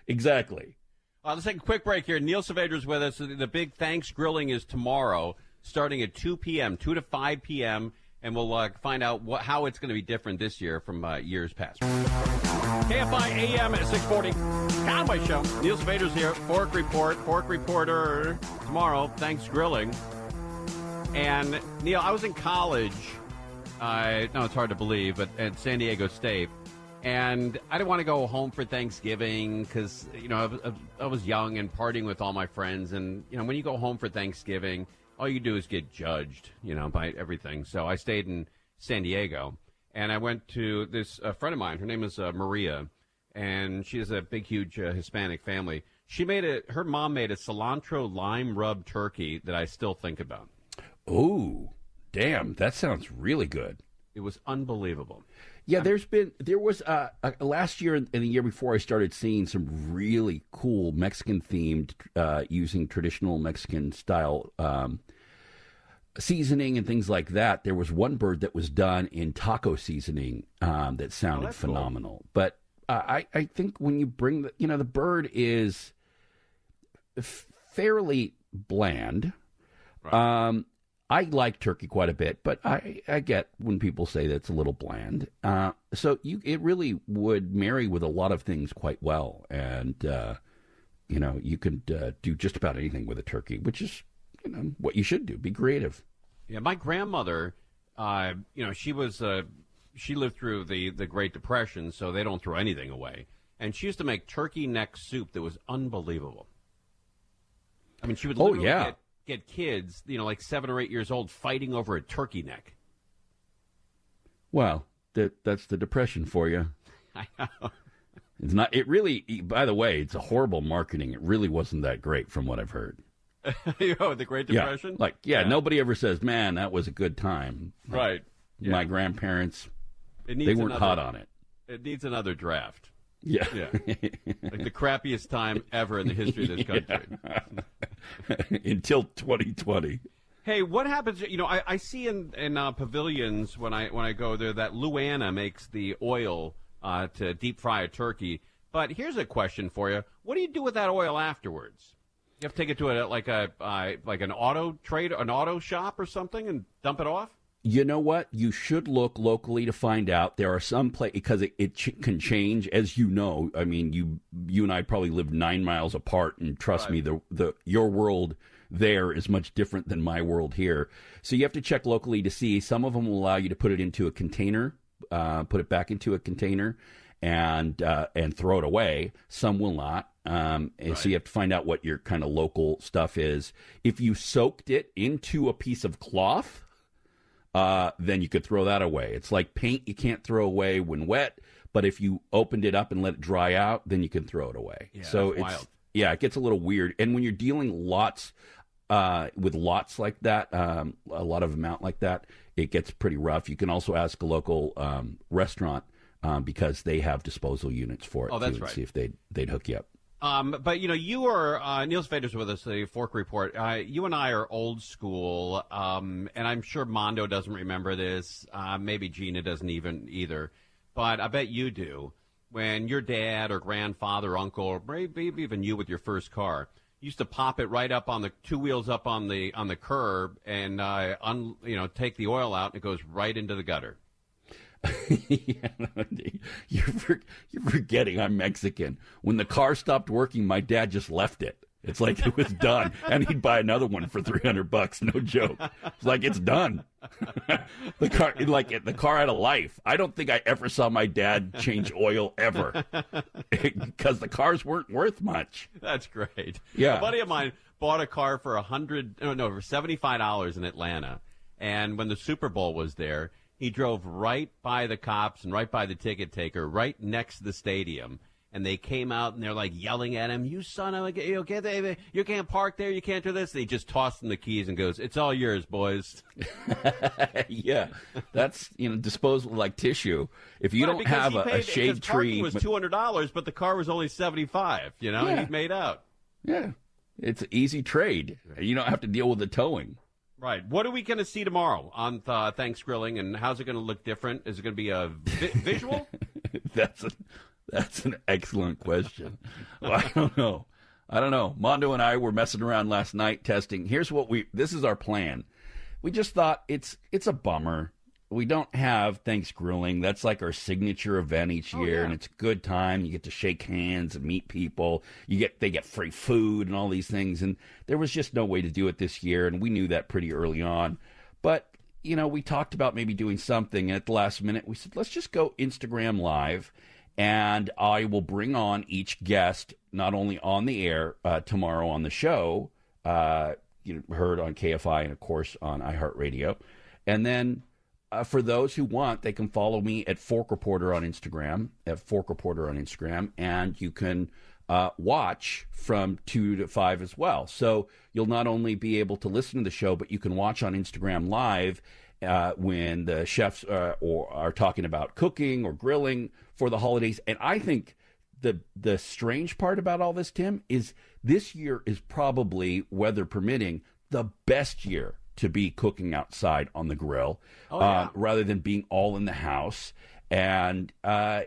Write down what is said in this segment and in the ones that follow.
Exactly. Let's take a quick break here. Neil Saavedra's with us. The big Thanks Grilling is tomorrow, starting at 2 p.m., 2 to 5 p.m., and we'll find out how it's going to be different this year from years past. KFI AM at 640. Conway Show. Neil Saavedra's here. Pork Reporter. Tomorrow, Thanks Grilling. And, Neil, I was in college. No, it's hard to believe, but at San Diego State. And I didn't want to go home for Thanksgiving because, I was young and partying with all my friends. And, when you go home for Thanksgiving, all you do is get judged, by everything. So I stayed in San Diego, and I went to this friend of mine. Her name is Maria, and she has a big, huge Hispanic family. Her mom made a cilantro lime rub turkey that I still think about. Oh, damn. That sounds really good. It was unbelievable. Yeah, there was last year and the year before I started seeing some really cool Mexican themed using traditional Mexican style seasoning and things like that. There was one bird that was done in taco seasoning that sounded phenomenal. Cool. But I think when you bring the bird is fairly bland. Right. I like turkey quite a bit, but I get when people say that's a little bland. So it really would marry with a lot of things quite well. And, you could do just about anything with a turkey, which is, what you should do. Be creative. Yeah, my grandmother, she lived through the Great Depression, so they don't throw anything away. And she used to make turkey neck soup that was unbelievable. I mean, she would literally get kids, like 7 or 8 years old, fighting over a turkey neck. Well, that's the Depression for you. I know. It's not. It really. By the way, it's a horrible marketing. It really wasn't that great, from what I've heard. The Great Depression. Yeah, nobody ever says, "Man, that was a good time." Right. Yeah. My grandparents, they weren't hot on it. It needs another draft. Yeah. Like the crappiest time ever in the history of this country. Until 2020. Hey, what happens? I see in pavilions when I go there that Luana makes the oil to deep fry a turkey. But here's a question for you: what do you do with that oil afterwards? You have to take it to like an auto shop or something, and dump it off. You know what? You should look locally to find out. There are some places, because it can change, as you know. I mean, you and I probably live 9 miles apart, and trust me, your world there is much different than my world here. So you have to check locally to see. Some of them will allow you to put it into a container, put it back into a container, and throw it away. Some will not. So you have to find out what your kind of local stuff is. If you soaked it into a piece of cloth, then you could throw that away. It's like paint you can't throw away when wet, but if you opened it up and let it dry out, then you can throw it away. Yeah, so it's wild. Yeah, it gets a little weird. And when you're dealing with lots like that, a lot of amount like that, it gets pretty rough. You can also ask a local restaurant because they have disposal units for it. Oh, that's too, right. See if they'd hook you up. But, you are, Neil Saavedra's with us, the Fork Report. You and I are old school, and I'm sure Mondo doesn't remember this. Maybe Gina doesn't either. But I bet you do. When your dad or grandfather, uncle, or maybe even you with your first car, used to pop it right up on the two wheels up on the curb and, take the oil out, and it goes right into the gutter. You're forgetting I'm Mexican. When the car stopped working, my dad just left it. It's like it was done, and he'd buy another one for $300. No joke. It's like it's done. the car had a life. I don't think I ever saw my dad change oil ever, because the cars weren't worth much. That's great. Yeah, a buddy of mine bought a car for for $75 in Atlanta, and when the Super Bowl was there, he drove right by the cops and right by the ticket taker, right next to the stadium. And they came out and they're like yelling at him, "You son of a, you can't park there, you can't do this." And he just tossed them the keys and goes, "It's all yours, boys." Yeah, that's disposable like tissue. If you don't have a shade tree, was $200, but the car was only $75. Yeah. He made out. Yeah, it's an easy trade. You don't have to deal with the towing. Right. What are we going to see tomorrow on Thanks Grilling, and how's it going to look different? Is it going to be a visual? That's an excellent question. Well, I don't know. Mondo and I were messing around last night testing. This is our plan. We just thought it's a bummer. We don't have Thanks Grilling. That's like our signature event each year, and it's a good time. You get to shake hands and meet people. They get free food and all these things, and there was just no way to do it this year, and we knew that pretty early on. But, we talked about maybe doing something, and at the last minute we said, let's just go Instagram Live, and I will bring on each guest, not only on the air tomorrow on the show, heard on KFI and, of course, on iHeartRadio, and then for those who want, they can follow me at Fork Reporter on Instagram, and you can watch from 2 to 5 as well. So you'll not only be able to listen to the show, but you can watch on Instagram Live when the chefs are talking about cooking or grilling for the holidays. And I think the strange part about all this, Tim, is this year is probably, weather permitting, the best year to be cooking outside on the grill, rather than being all in the house. And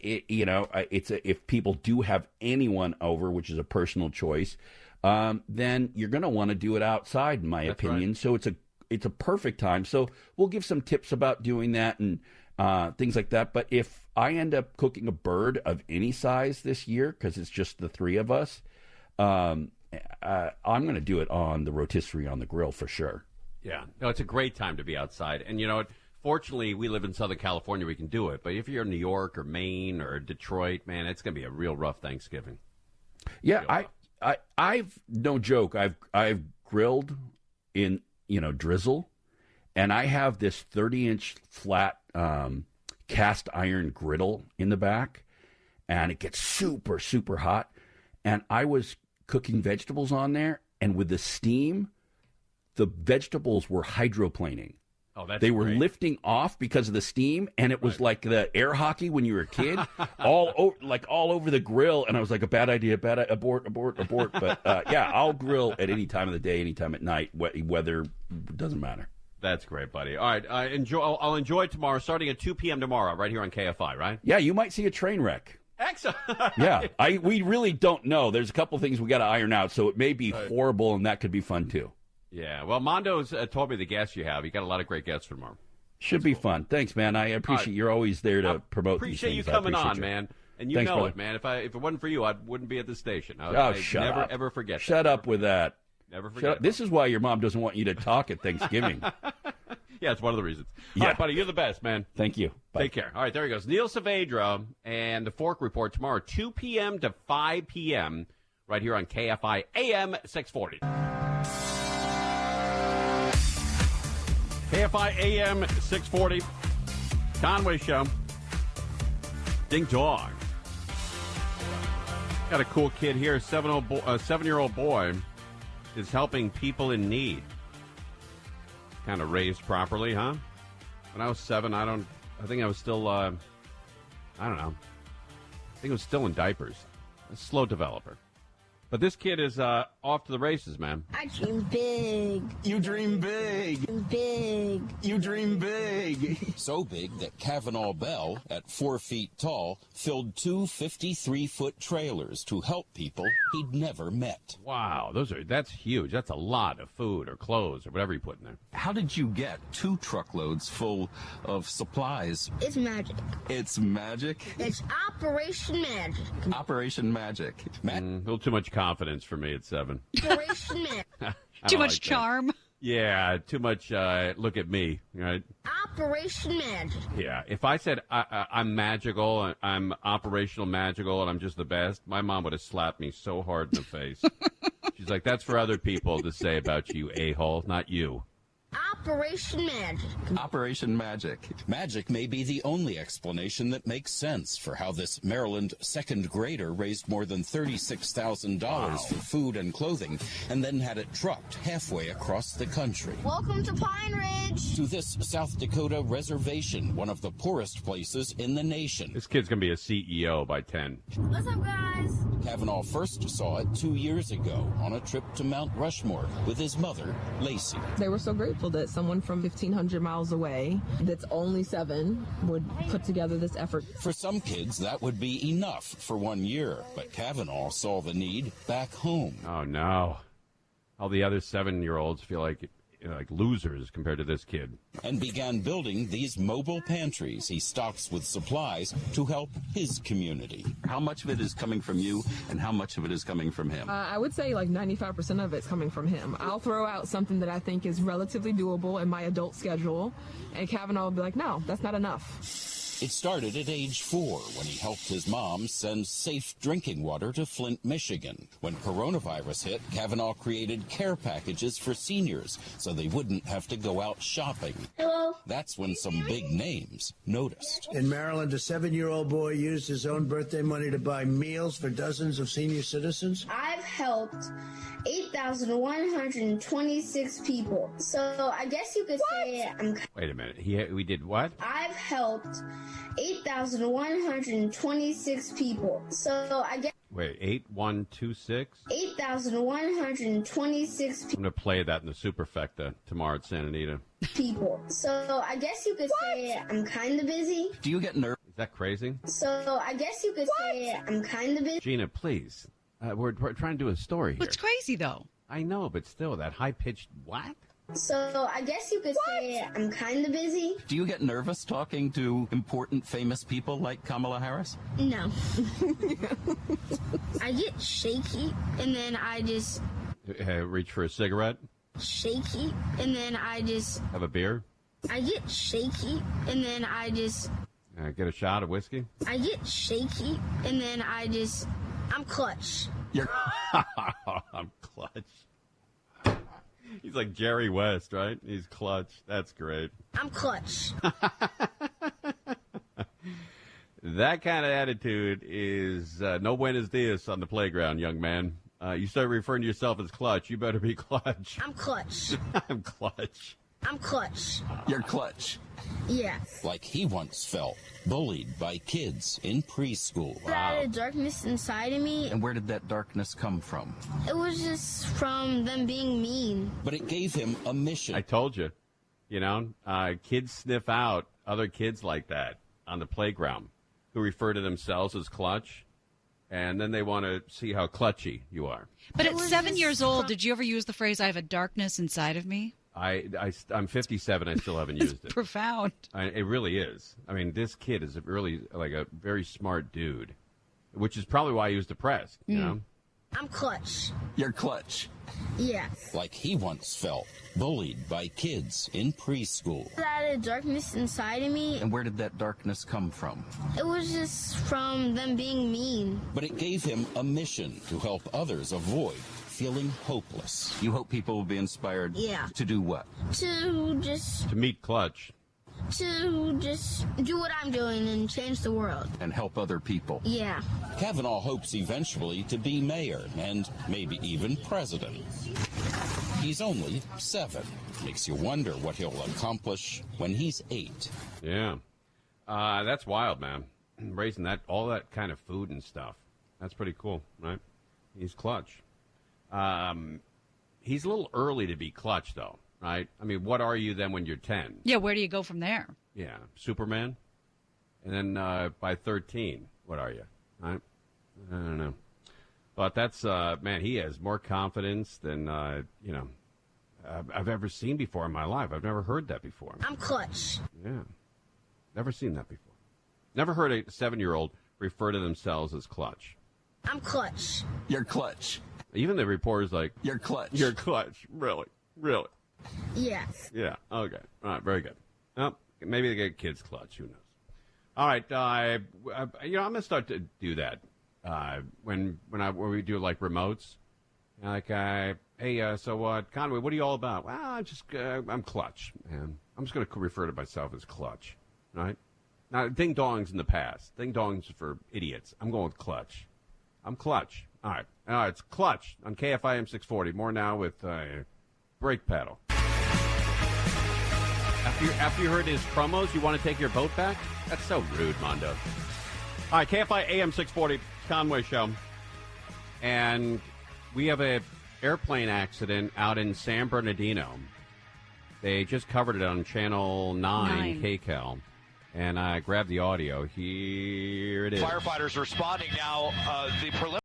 if people do have anyone over, which is a personal choice, then you're going to want to do it outside, in my opinion. Right. So it's a perfect time. So we'll give some tips about doing that and things like that. But if I end up cooking a bird of any size this year, because it's just the three of us, I'm going to do it on the rotisserie on the grill for sure. Yeah. No, it's a great time to be outside. And, fortunately, we live in Southern California. We can do it. But if you're in New York or Maine or Detroit, man, it's going to be a real rough Thanksgiving. Yeah, I've no joke. I've grilled in, drizzle, and I have this 30-inch flat cast iron griddle in the back, and it gets super, super hot. And I was cooking vegetables on there, and with the steam, the vegetables were hydroplaning. Oh, that's They were great. Lifting off because of the steam, and it was like the air hockey when you were a kid, all over the grill. And I was like, a bad idea, abort. But I'll grill at any time of the day, any time at night. Weather doesn't matter. That's great, buddy. All right, I'll enjoy tomorrow, starting at 2 p.m. tomorrow, right here on KFI, right? Yeah, you might see a train wreck. Excellent. Yeah, we really don't know. There's a couple things we got to iron out, so it may be horrible, and that could be fun too. Yeah, well, Mondo's told me the guests you have. You got a lot of great guests for tomorrow. Should be fun. Thanks, man. I appreciate you're always there to promote these things. Appreciate you coming on, man. And Thanks, brother. it, man. If it wasn't for you, I wouldn't be at this station. Shut never, up. ever forget. Shut up with that. Never forget. This is why your mom doesn't want you to talk at Thanksgiving. Yeah, it's one of the reasons. Yeah. All right, buddy, you're the best, man. Thank you. Bye. Take care. All right, there he goes. Neil Saavedra and the Fork Report tomorrow, 2 p.m. to 5 p.m. right here on KFI AM 640. KFI AM 640. Conway Show. Ding dong. Got a cool kid here. A 7-year-old boy is helping people in need. Kind of raised properly, huh? When I was 7, I think I was still, I don't know. I think I was still in diapers. A slow developer. But this kid is off to the races, man. I dream big. You dream big. Big. You dream big. So big that Kavanaugh Bell, at 4 feet tall, filled 2 53-foot trailers to help people he'd never met. Wow, that's huge. That's a lot of food or clothes or whatever you put in there. How did you get 2 truckloads full of supplies? It's magic. It's magic? It's Operation Magic. Operation Magic. A little too much confidence for me at 7. Operation Magic. Too much charm. Yeah, too much look at me, right? Operation Magic. Yeah, if I said I'm magical, I'm operational magical, and I'm just the best, my mom would have slapped me so hard in the face. She's like, that's for other people to say about you, a-hole, not you. Operation Magic. Operation Magic. Magic may be the only explanation that makes sense for how this Maryland second grader raised more than $36,000 for food and clothing and then had it trucked halfway across the country. Welcome to Pine Ridge. To this South Dakota reservation, one of the poorest places in the nation. This kid's going to be a CEO by 10. What's up, guys? is. Kavanaugh first saw it 2 years ago on a trip to Mount Rushmore with his mother, Lacey. They were so grateful that someone from 1,500 miles away, that's only 7, would put together this effort. For some kids, that would be enough for 1 year, but Kavanaugh saw the need back home. Oh, no. All the other 7-year-olds feel like losers compared to this kid. And began building these mobile pantries he stocks with supplies to help his community. How much of it is coming from you and how much of it is coming from him? I would say like 95% of it's coming from him. I'll throw out something that I think is relatively doable in my adult schedule, and Kavanaugh will be like, no, that's not enough. It started at age 4 when he helped his mom send safe drinking water to Flint, Michigan. When coronavirus hit, Kavanaugh created care packages for seniors so they wouldn't have to go out shopping. Hello? That's when some big names noticed. In Maryland, a 7-year-old boy used his own birthday money to buy meals for dozens of senior citizens. I've helped 8,126 people. So I guess you could say I'm... Wait a minute. We did what? I've helped 8,126 people. So I guess... Wait, 8126? 8,126 I'm going to play that in the Superfecta tomorrow at Santa Anita. people. So I guess you could say I'm kind of busy. Do you get nervous? Is that crazy? So I guess you could say I'm kind of busy. Gina, please. We're trying to do a story here. It's crazy, though. I know, but still, that high-pitched what? So I guess you could say I'm kind of busy. Do you get nervous talking to important, famous people like Kamala Harris? No. I get shaky, and then I just... Reach for a cigarette? Shaky, and then I just... Have a beer? I get shaky, and then I just... Get a shot of whiskey? I get shaky, and then I just... I'm clutch. I'm clutch. He's like Jerry West, right? He's clutch. That's great. I'm clutch. That kind of attitude is no buenos dias on the playground, young man. You start referring to yourself as clutch, you better be clutch. I'm clutch. I'm clutch. I'm clutch. You're clutch. Yeah. Like he once felt, bullied by kids in preschool. Out of darkness inside of me, And where did that darkness come from? it was just from them being mean. But it gave him a mission. I told you. You know, kids sniff out other kids like that on the playground who refer to themselves as clutch, and then they want to see how clutchy you are. But It at was 7 just years old, from- did you ever use the phrase, I have a darkness inside of me? I'm 57. I still haven't used it. Profound. It really is. I mean, this kid is really like a very smart dude, which is probably why he was depressed, you know? I'm clutch. You're clutch. Yeah. Like he once felt, bullied by kids in preschool. Out of darkness inside of me, And where did that darkness come from? it was just from them being mean. But it gave him a mission to help others avoid feeling hopeless. You hope people will be inspired Yeah. to do what? To just do what I'm doing and change the world. And help other people. Yeah. Kavanaugh hopes eventually to be mayor and maybe even president. He's only 7. Makes you wonder what he'll accomplish when he's 8. Yeah. That's wild, man. Raising all that kind of food and stuff. That's pretty cool, right? He's clutch. He's a little early to be clutch, though, right? I mean, what are you then when you're 10? Yeah, where do you go from there? Yeah, Superman. And then by 13, what are you? Right? I don't know. But that's, man, he has more confidence than, I've ever seen before in my life. I've never heard that before. I'm clutch. Yeah. Never seen that before. Never heard a 7-year-old refer to themselves as clutch. I'm clutch. You're clutch. Even the reporter's like, You're clutch. you're clutch. Really? Really? Yeah. Yeah. Okay. All right. Very good. Well, maybe they get kids clutch. Who knows? All right. I'm going to start to do that when we do like remotes. Like, hey, so Conway, what are you all about? Well, I'm clutch, man. I'm just going to refer to myself as clutch, right? Now, ding dongs in the past. Ding dongs for idiots. I'm going with clutch. I'm clutch. All right. It's clutch on KFIM 640. More now with brake pedal. After you heard his promos, you want to take your vote back? That's so rude, Mondo. All right, KFI AM 640, Conway Show. And we have a airplane accident out in San Bernardino. They just covered it on Channel 9. KCAL. And I grabbed the audio. Here it is. Firefighters responding now. The preliminary